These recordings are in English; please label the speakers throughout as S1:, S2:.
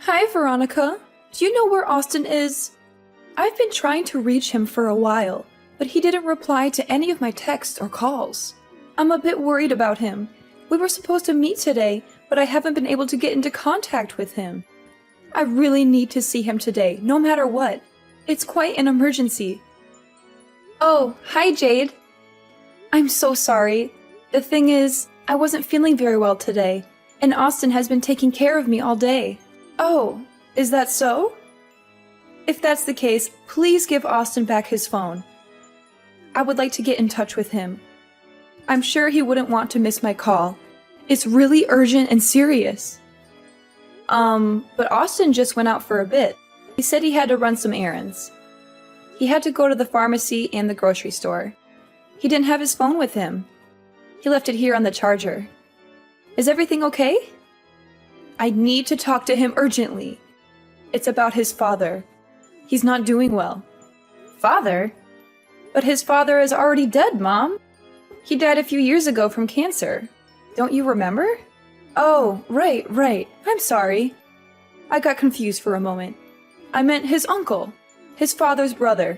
S1: Hi, Veronica. Do you know where Austin is? I've been trying to reach him for a while, but he didn't reply to any of my texts or calls. I'm a bit worried about him. We were supposed to meet today, but I haven't been able to get into contact with him. I really need to see him today, no matter what. It's quite an emergency. Oh, hi, Jade. I'm so sorry. The thing is, I wasn't feeling very well today, and Austin has been taking care of me all day. Oh, is that so? If that's the case, please give Austin back his phone. I would like to get in touch with him. I'm sure he wouldn't want to miss my call. It's really urgent and serious. But Austin just went out for a bit. He said he had to run some errands. He had to go to the pharmacy and the grocery store. He didn't have his phone with him. He left it here on the charger. Is everything okay? I need to talk to him urgently. It's about his father. He's not doing well. Father? But his father is already dead, Mom. He died a few years ago from cancer. Don't you remember? Oh, right. I'm sorry. I got confused for a moment. I meant his uncle. His father's brother.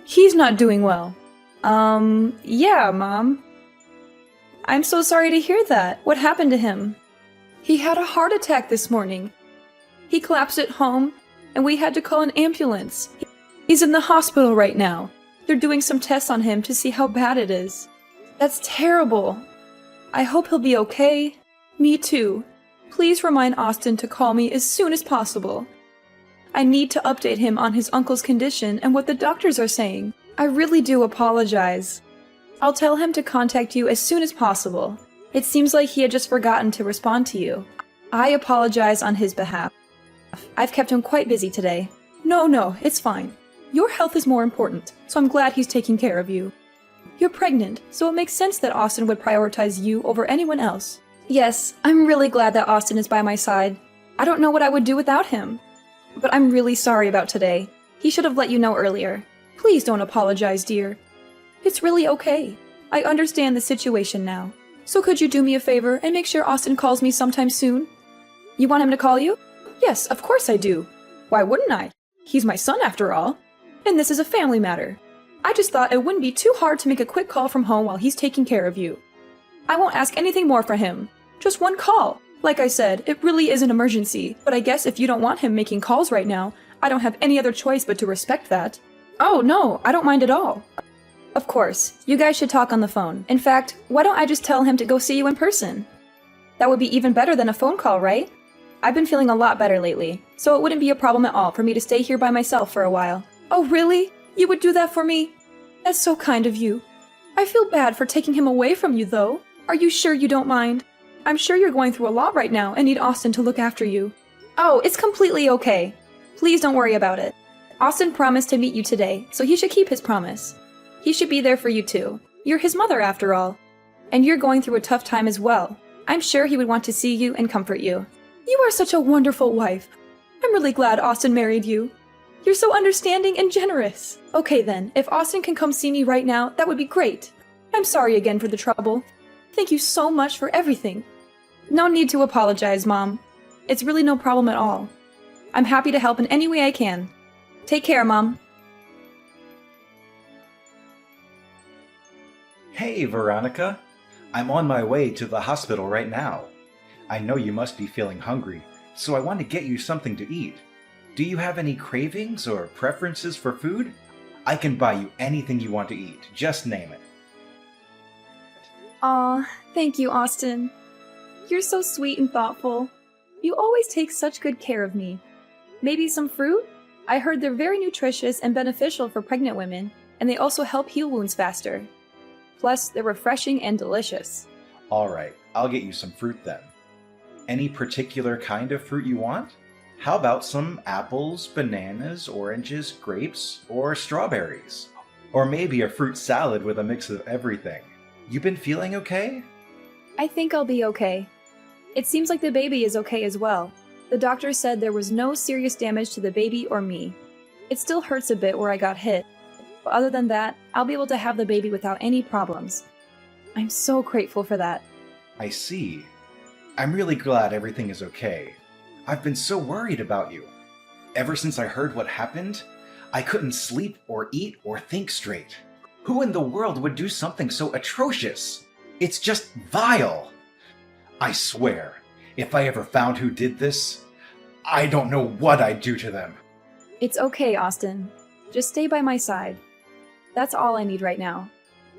S1: He's not doing well. Yeah, Mom. I'm so sorry to hear that. What happened to him? He had a heart attack this morning. He collapsed at home, and we had to call an ambulance. He's in the hospital right now. They're doing some tests on him to see how bad it is. That's terrible. I hope he'll be okay. Me too. Please remind Austin to call me as soon as possible. I need to update him on his uncle's condition and what the doctors are saying. I really do apologize. I'll tell him to contact you as soon as possible. It seems like he had just forgotten to respond to you. I apologize on his behalf. I've kept him quite busy today. No, it's fine. Your health is more important, so I'm glad he's taking care of you. You're pregnant, so it makes sense that Austin would prioritize you over anyone else. Yes, I'm really glad that Austin is by my side. I don't know what I would do without him. But I'm really sorry about today. He should have let you know earlier. Please don't apologize, dear. It's really okay. I understand the situation now. So could you do me a favor and make sure Austin calls me sometime soon? You want him to call you? Yes, of course I do. Why wouldn't I? He's my son after all. And this is a family matter. I just thought it wouldn't be too hard to make a quick call from home while he's taking care of you. I won't ask anything more for him. Just one call. Like I said, it really is an emergency, but I guess if you don't want him making calls right now, I don't have any other choice but to respect that. Oh, no, I don't mind at all. Of course, you guys should talk on the phone. In fact, why don't I just tell him to go see you in person? That would be even better than a phone call, right? I've been feeling a lot better lately, so it wouldn't be a problem at all for me to stay here by myself for a while. Oh, really? You would do that for me? That's so kind of you. I feel bad for taking him away from you, though. Are you sure you don't mind? I'm sure you're going through a lot right now and need Austin to look after you. Oh, it's completely okay. Please don't worry about it. Austin promised to meet you today, so he should keep his promise. He should be there for you too. You're his mother after all. And you're going through a tough time as well. I'm sure he would want to see you and comfort you. You are such a wonderful wife. I'm really glad Austin married you. You're so understanding and generous. Okay then, if Austin can come see me right now, that would be great. I'm sorry again for the trouble. Thank you so much for everything. No need to apologize, Mom. It's really no problem at all. I'm happy to help in any way I can. Take care, Mom.
S2: Hey, Veronica. I'm on my way to the hospital right now. I know you must be feeling hungry, so I want to get you something to eat. Do you have any cravings or preferences for food? I can buy you anything you want to eat. Just name it.
S1: Aw, thank you, Austin. You're so sweet and thoughtful. You always take such good care of me. Maybe some fruit? I heard they're very nutritious and beneficial for pregnant women, and they also help heal wounds faster. Plus, they're refreshing and delicious.
S2: All right, I'll get you some fruit then. Any particular kind of fruit you want? How about some apples, bananas, oranges, grapes, or strawberries? Or maybe a fruit salad with a mix of everything. You been feeling okay?
S1: I think I'll be okay. It seems like the baby is okay as well. The doctor said there was no serious damage to the baby or me. It still hurts a bit where I got hit, but other than that, I'll be able to have the baby without any problems. I'm so grateful for that.
S2: I see. I'm really glad everything is okay. I've been so worried about you. Ever since I heard what happened, I couldn't sleep or eat or think straight. Who in the world would do something so atrocious? It's just vile. I swear, if I ever found who did this, I don't know what I'd do to them.
S1: It's okay, Austin. Just stay by my side. That's all I need right now.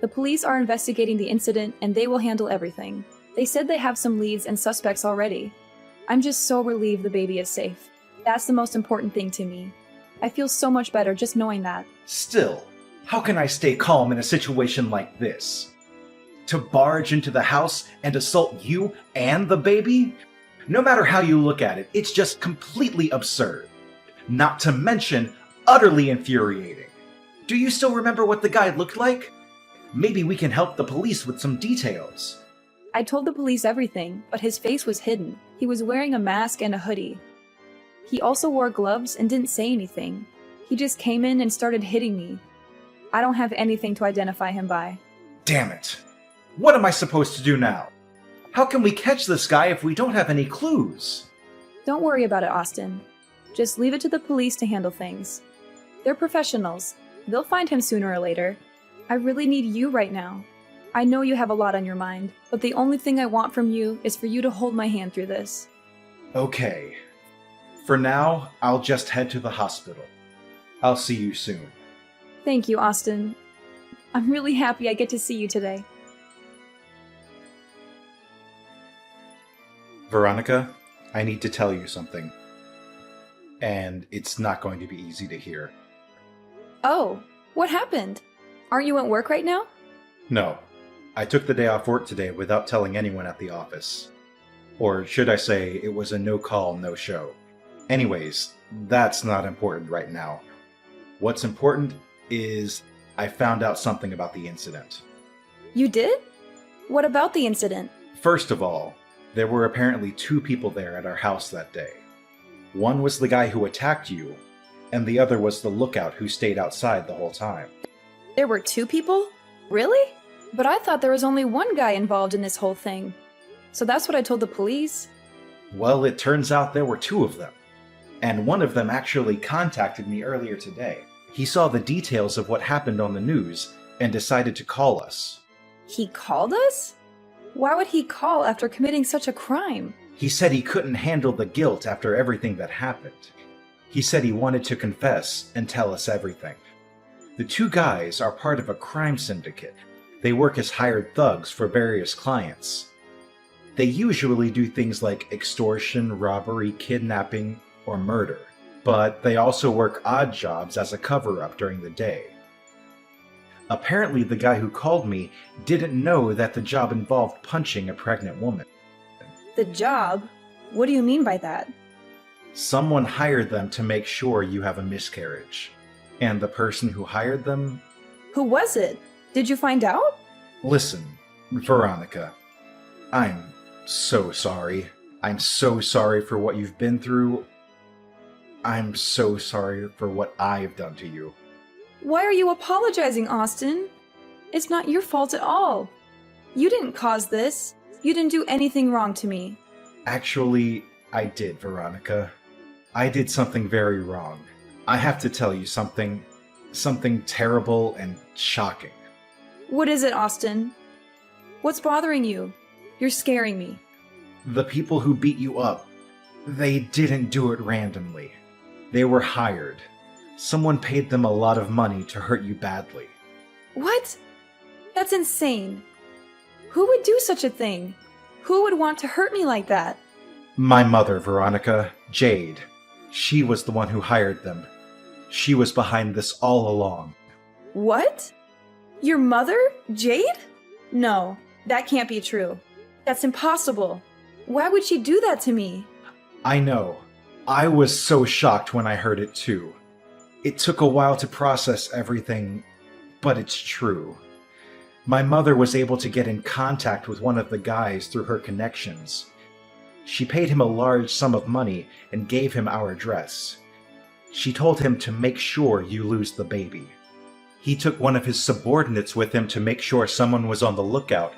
S1: The police are investigating the incident and they will handle everything. They said they have some leads and suspects already. I'm just so relieved the baby is safe. That's the most important thing to me. I feel so much better just knowing that.
S2: Still, how can I stay calm in a situation like this? To barge into the house and assault you and the baby? No matter how you look at it, it's just completely absurd. Not to mention, utterly infuriating. Do you still remember what the guy looked like? Maybe we can help the police with some details.
S1: I told the police everything, but his face was hidden. He was wearing a mask and a hoodie. He also wore gloves and didn't say anything. He just came in and started hitting me. I don't have anything to identify him by.
S2: Damn it. What am I supposed to do now? How can we catch this guy if we don't have any clues?
S1: Don't worry about it, Austin. Just leave it to the police to handle things. They're professionals. They'll find him sooner or later. I really need you right now. I know you have a lot on your mind, but the only thing I want from you is for you to hold my hand through this.
S2: Okay. For now, I'll just head to the hospital. I'll see you soon.
S1: Thank you, Austin. I'm really happy I get to see you today.
S2: Veronica, I need to tell you something. And it's not going to be easy to hear.
S1: Oh, what happened? Aren't you at work right now?
S2: No. I took the day off work today without telling anyone at the office. Or should I say, it was a no-call, no-show. Anyways, that's not important right now. What's important is I found out something about the incident.
S1: You did? What about the incident?
S2: First of all, there were apparently 2 people there at our house that day. One was the guy who attacked you, and the other was the lookout who stayed outside the whole time.
S1: There were 2 people? Really? But I thought there was only one guy involved in this whole thing. So that's what I told the police.
S2: Well, it turns out there were 2 of them. And one of them actually contacted me earlier today. He saw the details of what happened on the news and decided to call us.
S1: He called us? Why would he call after committing such a crime?
S2: He said he couldn't handle the guilt after everything that happened. He said he wanted to confess and tell us everything. The 2 guys are part of a crime syndicate. They work as hired thugs for various clients. They usually do things like extortion, robbery, kidnapping, or murder. But they also work odd jobs as a cover-up during the day. Apparently the guy who called me didn't know that the job involved punching a pregnant woman.
S1: The job? What do you mean by that?
S2: Someone hired them to make sure you have a miscarriage. And the person who hired them...
S1: Who was it? Did you find out?
S2: Listen, Veronica, I'm so sorry. I'm so sorry for what you've been through. I'm so sorry for what I've done to you.
S1: Why are you apologizing, Austin? It's not your fault at all. You didn't cause this. You didn't do anything wrong to me.
S2: Actually, I did, Veronica. I did something very wrong. I have to tell you something terrible and shocking.
S1: What is it, Austin? What's bothering you? You're scaring me.
S2: The people who beat you up, they didn't do it randomly. They were hired. Someone paid them a lot of money to hurt you badly.
S1: What? That's insane. Who would do such a thing? Who would want to hurt me like that?
S2: My mother, Veronica, Jade. She was the one who hired them. She was behind this all along.
S1: What? Your mother, Jade? No, that can't be true. That's impossible. Why would she do that to me?
S2: I know. I was so shocked when I heard it too. It took a while to process everything, but it's true. My mother was able to get in contact with one of the guys through her connections. She paid him a large sum of money and gave him our address. She told him to make sure you lose the baby. He took one of his subordinates with him to make sure someone was on the lookout,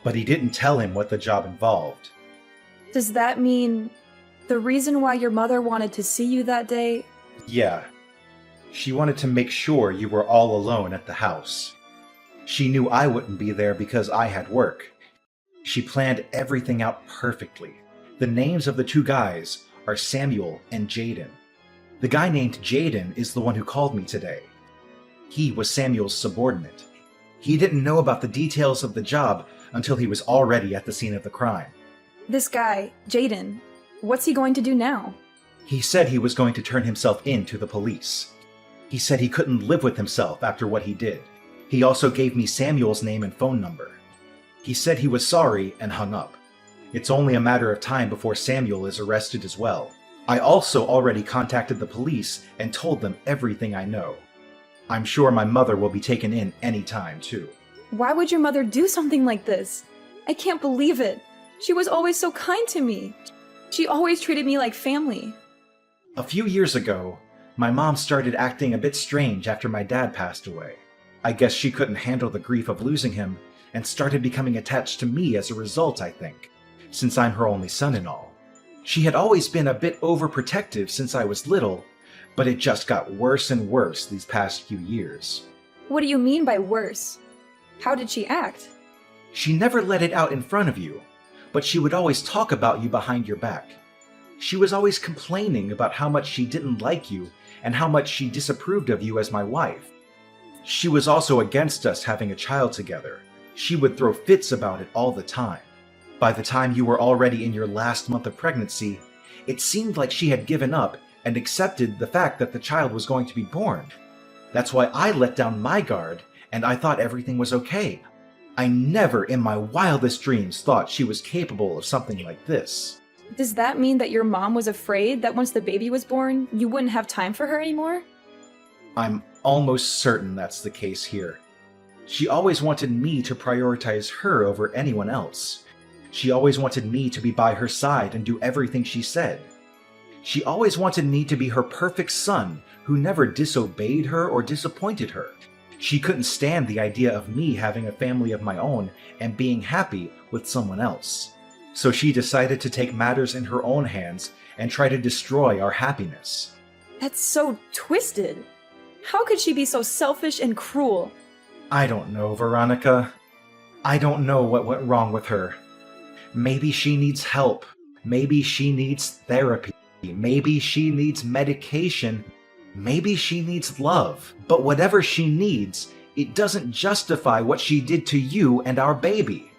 S2: but he didn't tell him what the job involved.
S1: Does that mean The reason why your mother wanted to see you that day?
S2: Yeah. She wanted to make sure you were all alone at the house. She knew I wouldn't be there because I had work. She planned everything out perfectly. The names of the two guys are Samuel and Jaden. The guy named Jaden is the one who called me today. He was Samuel's subordinate. He didn't know about the details of the job until he was already at the scene of the crime.
S1: This guy, Jaden, what's he going to do now?
S2: He said he was going to turn himself in to the police. He said he couldn't live with himself after what he did. He also gave me Samuel's name and phone number. He said he was sorry and hung up. It's only a matter of time before Samuel is arrested as well. I also already contacted the police and told them everything I know. I'm sure my mother will be taken in any time, too.
S1: Why would your mother do something like this? I can't believe it. She was always so kind to me. She always treated me like family.
S2: A few years ago, my mom started acting a bit strange after my dad passed away. I guess she couldn't handle the grief of losing him and started becoming attached to me as a result, I think, since I'm her only son and all. She had always been a bit overprotective since I was little, but it just got worse and worse these past few years.
S1: What do you mean by worse? How did she act?
S2: She never let it out in front of you, but she would always talk about you behind your back. She was always complaining about how much she didn't like you and how much she disapproved of you as my wife. She was also against us having a child together. She would throw fits about it all the time. By the time you were already in your last month of pregnancy, it seemed like she had given up and accepted the fact that the child was going to be born. That's why I let down my guard, and I thought everything was okay. I never in my wildest dreams thought she was capable of something like this.
S1: Does that mean that your mom was afraid that once the baby was born, you wouldn't have time for her anymore?
S2: I'm almost certain that's the case here. She always wanted me to prioritize her over anyone else. She always wanted me to be by her side and do everything she said. She always wanted me to be her perfect son who never disobeyed her or disappointed her. She couldn't stand the idea of me having a family of my own and being happy with someone else. So she decided to take matters in her own hands and try to destroy our happiness.
S1: That's so twisted. How could she be so selfish and cruel?
S2: I don't know, Veronica. I don't know what went wrong with her. Maybe she needs help. Maybe she needs therapy. Maybe she needs medication. Maybe she needs love. But whatever she needs, it doesn't justify what she did to you and our baby.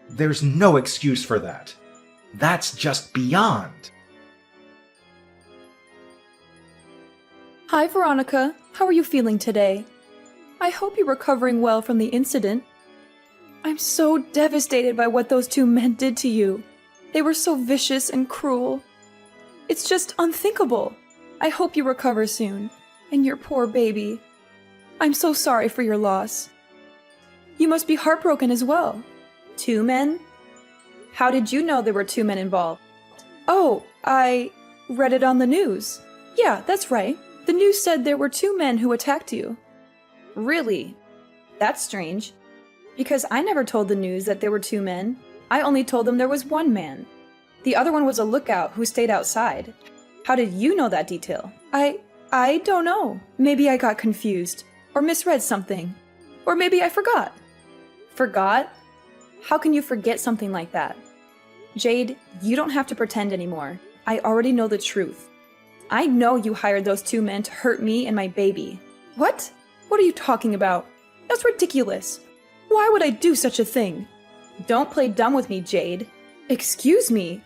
S2: There's no excuse for that. That's just beyond.
S1: Hi, Veronica. How are you feeling today? I hope you're recovering well from the incident. I'm so devastated by what those two men did to you. They were so vicious and cruel. It's just unthinkable. I hope you recover soon. And your poor baby. I'm so sorry for your loss. You must be heartbroken as well. 2 men? How did you know there were 2 men involved? Oh, I read it on the news. Yeah, that's right. The news said there were 2 men who attacked you. Really? That's strange. Because I never told the news that there were 2 men. I only told them there was 1 man. The other one was a lookout who stayed outside. How did you know that detail? I don't know. Maybe I got confused. Or misread something. Or maybe I forgot. Forgot? How can you forget something like that? Jade, you don't have to pretend anymore. I already know the truth. I know you hired those 2 men to hurt me and my baby. What? What are you talking about? That's ridiculous. Why would I do such a thing? Don't play dumb with me, Jade. Excuse me.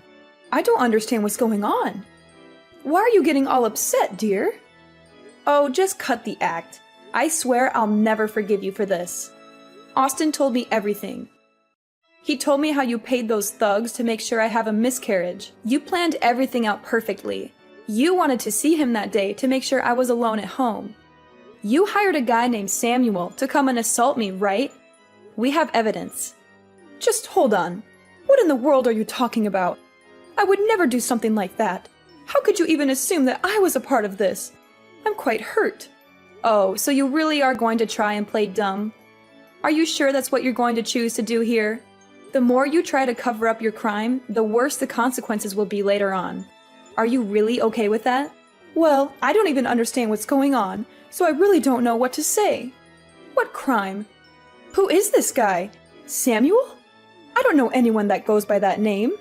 S1: I don't understand what's going on. Why are you getting all upset, dear? Oh, just cut the act. I swear I'll never forgive you for this. Austin told me everything. He told me how you paid those thugs to make sure I have a miscarriage. You planned everything out perfectly. You wanted to see him that day to make sure I was alone at home. You hired a guy named Samuel to come and assault me, right? We have evidence. Just hold on. What in the world are you talking about? I would never do something like that. How could you even assume that I was a part of this? I'm quite hurt. Oh, so you really are going to try and play dumb? Are you sure that's what you're going to choose to do here? The more you try to cover up your crime, the worse the consequences will be later on. Are you really okay with that? Well, I don't even understand what's going on, so I really don't know what to say. What crime? Who is this guy? Samuel? I don't know anyone that goes by that name.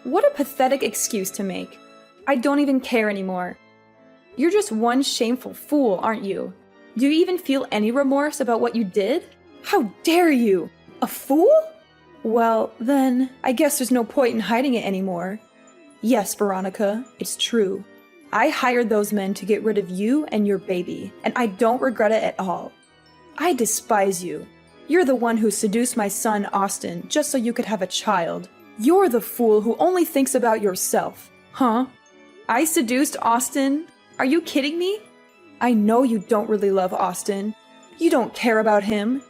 S1: What a pathetic excuse to make. I don't even care anymore. You're just one shameful fool, aren't you? Do you even feel any remorse about what you did? How dare you? A fool? Well, then, I guess there's no point in hiding it anymore. Yes, Veronica, it's true. I hired those men to get rid of you and your baby, and I don't regret it at all. I despise you. You're the one who seduced my son, Austin, just so you could have a child. You're the fool who only thinks about yourself. Huh? I seduced Austin? Are you kidding me? I know you don't really love Austin. You don't care about him.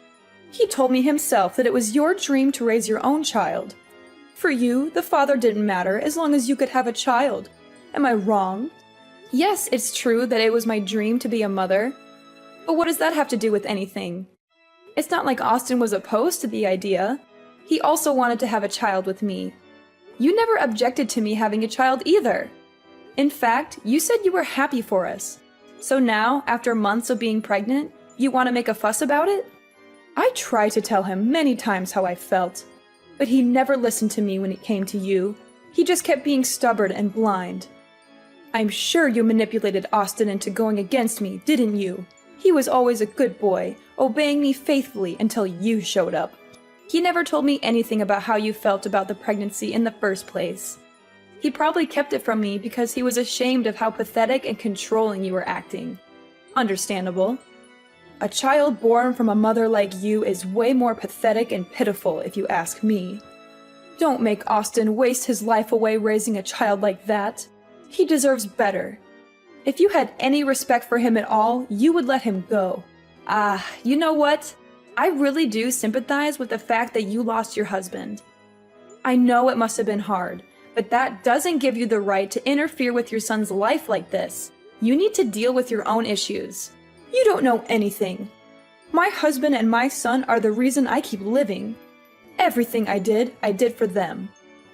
S1: He told me himself that it was your dream to raise your own child. For you, the father didn't matter as long as you could have a child. Am I wrong? Yes, it's true that it was my dream to be a mother. But what does that have to do with anything? It's not like Austin was opposed to the idea. He also wanted to have a child with me. You never objected to me having a child either. In fact, you said you were happy for us. So now, after months of being pregnant, you want to make a fuss about it? I tried to tell him many times how I felt, but he never listened to me when it came to you. He just kept being stubborn and blind. I'm sure you manipulated Austin into going against me, didn't you? He was always a good boy, obeying me faithfully until you showed up. He never told me anything about how you felt about the pregnancy in the first place. He probably kept it from me because he was ashamed of how pathetic and controlling you were acting. Understandable. A child born from a mother like you is way more pathetic and pitiful, if you ask me. Don't make Austin waste his life away raising a child like that. He deserves better. If you had any respect for him at all, you would let him go. You know what? I really do sympathize with the fact that you lost your husband. I know it must have been hard, but that doesn't give you the right to interfere with your son's life like this. You need to deal with your own issues. You don't know anything. My husband and my son are the reason I keep living. Everything I did for them.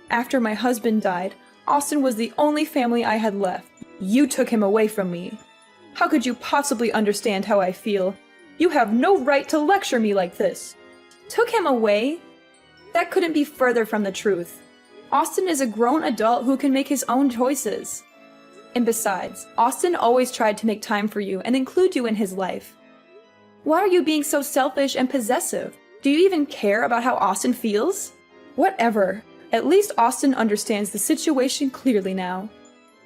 S1: After my husband died, Austin was the only family I had left. You took him away from me. How could you possibly understand how I feel? You have no right to lecture me like this. Took him away? That couldn't be further from the truth. Austin is a grown adult who can make his own choices. And besides, Austin always tried to make time for you and include you in his life. Why are you being so selfish and possessive? Do you even care about how Austin feels? Whatever. At least Austin understands the situation clearly now.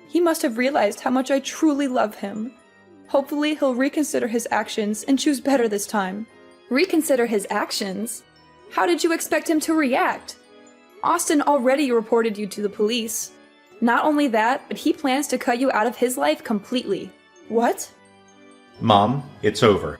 S1: He must have realized how much I truly love him. Hopefully he'll reconsider his actions and choose better this time. Reconsider his actions? How did you expect him to react? Austin already reported you to the police. Not only that, but he plans to cut you out of his life completely. What?
S2: Mom, it's over.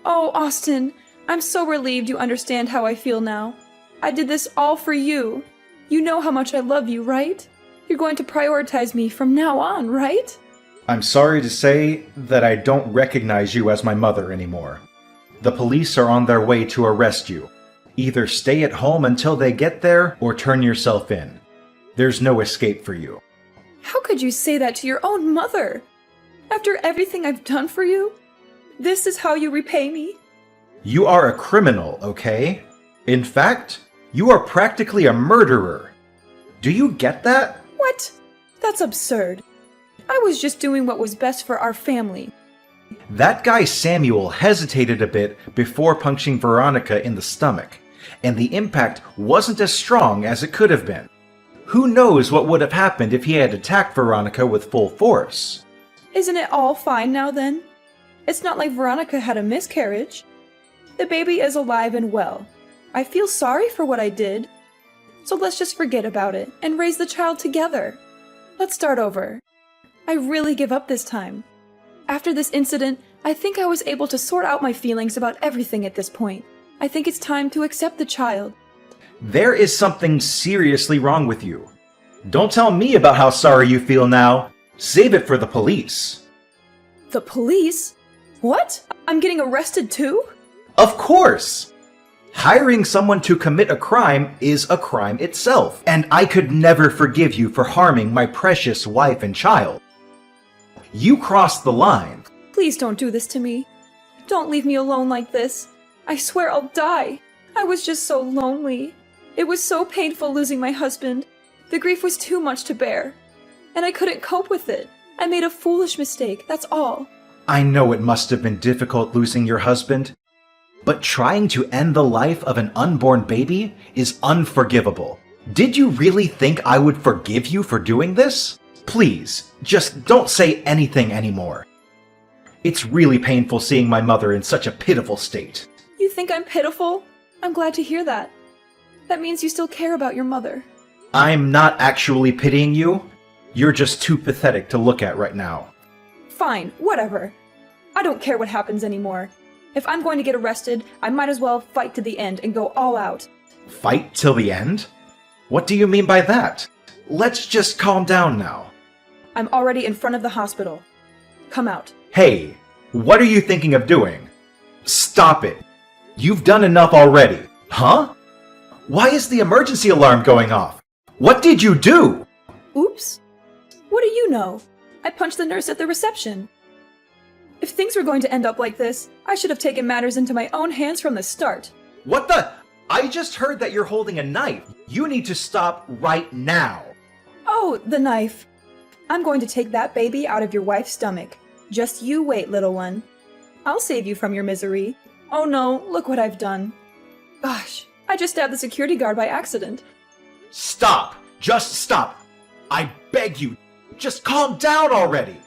S1: Oh, Austin, I'm so relieved you understand how I feel now. I did this all for you. You know how much I love you, right? You're going to prioritize me from now on, right?
S2: I'm sorry to say that I don't recognize you as my mother anymore. The police are on their way to arrest you. Either stay at home until they get there, or turn yourself in. There's no escape for you.
S1: How could you say that to your own mother? After everything I've done for you? This is how you repay me?
S2: You are a criminal, okay? In fact, you are practically a murderer. Do you get that?
S1: What? That's absurd. I was just doing what was best for our family.
S2: That guy Samuel hesitated a bit before punching Veronica in the stomach, and the impact wasn't as strong as it could have been. Who knows what would have happened if he had attacked Veronica with full force?
S1: Isn't it all fine now then? It's not like Veronica had a miscarriage. The baby is alive and well. I feel sorry for what I did. So let's just forget about it and raise the child together. Let's start over. I really give up this time. After this incident, I think I was able to sort out my feelings about everything at this point. I think it's time to accept the child.
S2: There is something seriously wrong with you. Don't tell me about how sorry you feel now. Save it for the police.
S1: The police? What? I'm getting arrested too?
S2: Of course! Hiring someone to commit a crime is a crime itself, and I could never forgive you for harming my precious wife and child. You crossed the line.
S1: Please don't do this to me. Don't leave me alone like this. I swear I'll die. I was just so lonely. It was so painful losing my husband. The grief was too much to bear. And I couldn't cope with it. I made a foolish mistake, that's all.
S2: I know it must have been difficult losing your husband, but trying to end the life of an unborn baby is unforgivable. Did you really think I would forgive you for doing this? Please, just don't say anything anymore. It's really painful seeing my mother in such a pitiful state.
S1: You think I'm pitiful? I'm glad to hear that. That means you still care about your mother.
S2: I'm not actually pitying you. You're just too pathetic to look at right now.
S1: Fine, whatever. I don't care what happens anymore. If I'm going to get arrested, I might as well fight to the end and go all out.
S2: Fight till the end? What do you mean by that? Let's just calm down now.
S1: I'm already in front of the hospital. Come out.
S2: Hey, what are you thinking of doing? Stop it. You've done enough already. Huh? Why is the emergency alarm going off? What did you do?
S1: Oops. What do you know? I punched the nurse at the reception. If things were going to end up like this, I should have taken matters into my own hands from the start.
S2: What the? I just heard that you're holding a knife. You need to stop right now.
S1: Oh, the knife. I'm going to take that baby out of your wife's stomach. Just you wait, little one. I'll save you from your misery. Oh no, look what I've done. Gosh, I just stabbed the security guard by accident.
S2: Stop! Just stop! I beg you, just calm down already!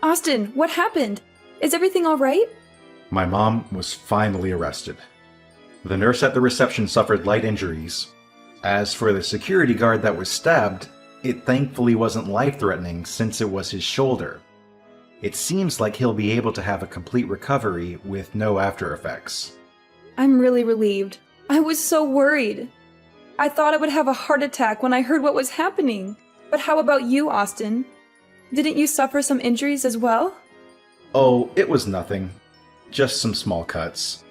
S1: Austin, what happened? Is everything all right?
S2: My mom was finally arrested. The nurse at the reception suffered light injuries. As for the security guard that was stabbed, it thankfully wasn't life-threatening since it was his shoulder. It seems like he'll be able to have a complete recovery with no after effects.
S1: I'm really relieved. I was so worried. I thought I would have a heart attack when I heard what was happening. But how about you, Austin? Didn't you suffer some injuries as well?
S2: Oh, it was nothing. Just some small cuts.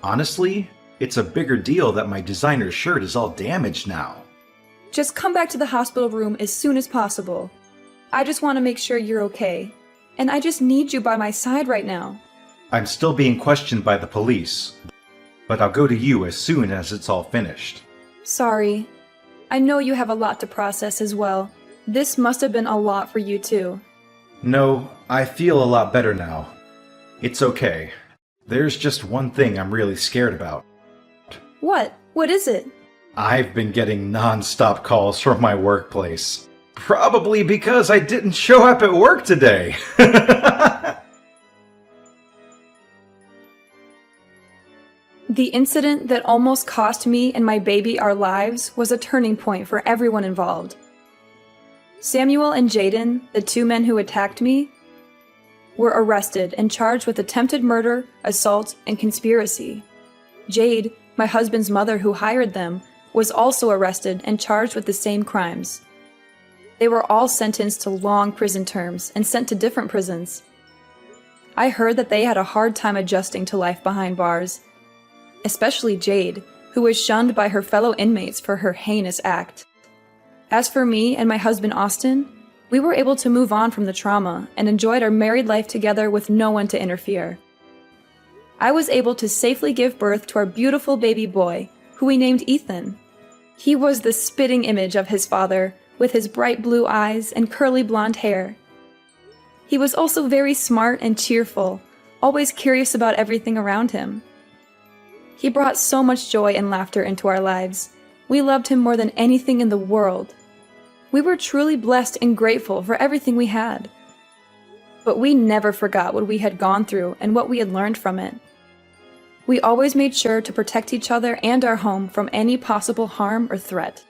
S2: Honestly, it's a bigger deal that my designer shirt is all damaged now.
S1: Just come back to the hospital room as soon as possible. I just want to make sure you're okay. And I just need you by my side right now.
S2: I'm still being questioned by the police, but I'll go to you as soon as it's all finished.
S1: Sorry. I know you have a lot to process as well. This must have been a lot for you too.
S2: No, I feel a lot better now. It's okay. There's just one thing I'm really scared about.
S1: What? What is it?
S2: I've been getting non-stop calls from my workplace. Probably because I didn't show up at work today.
S1: The incident that almost cost me and my baby our lives was a turning point for everyone involved. Samuel and Jaden, the two men who attacked me, were arrested and charged with attempted murder, assault, and conspiracy. Jade, my husband's mother who hired them, was also arrested and charged with the same crimes. They were all sentenced to long prison terms and sent to different prisons. I heard that they had a hard time adjusting to life behind bars, especially Jade, who was shunned by her fellow inmates for her heinous act. As for me and my husband Austin, we were able to move on from the trauma and enjoyed our married life together with no one to interfere. I was able to safely give birth to our beautiful baby boy, who we named Ethan. He was the spitting image of his father, with his bright blue eyes and curly blonde hair. He was also very smart and cheerful, always curious about everything around him. He brought so much joy and laughter into our lives. We loved him more than anything in the world. We were truly blessed and grateful for everything we had. But we never forgot what we had gone through and what we had learned from it. We always made sure to protect each other and our home from any possible harm or threat.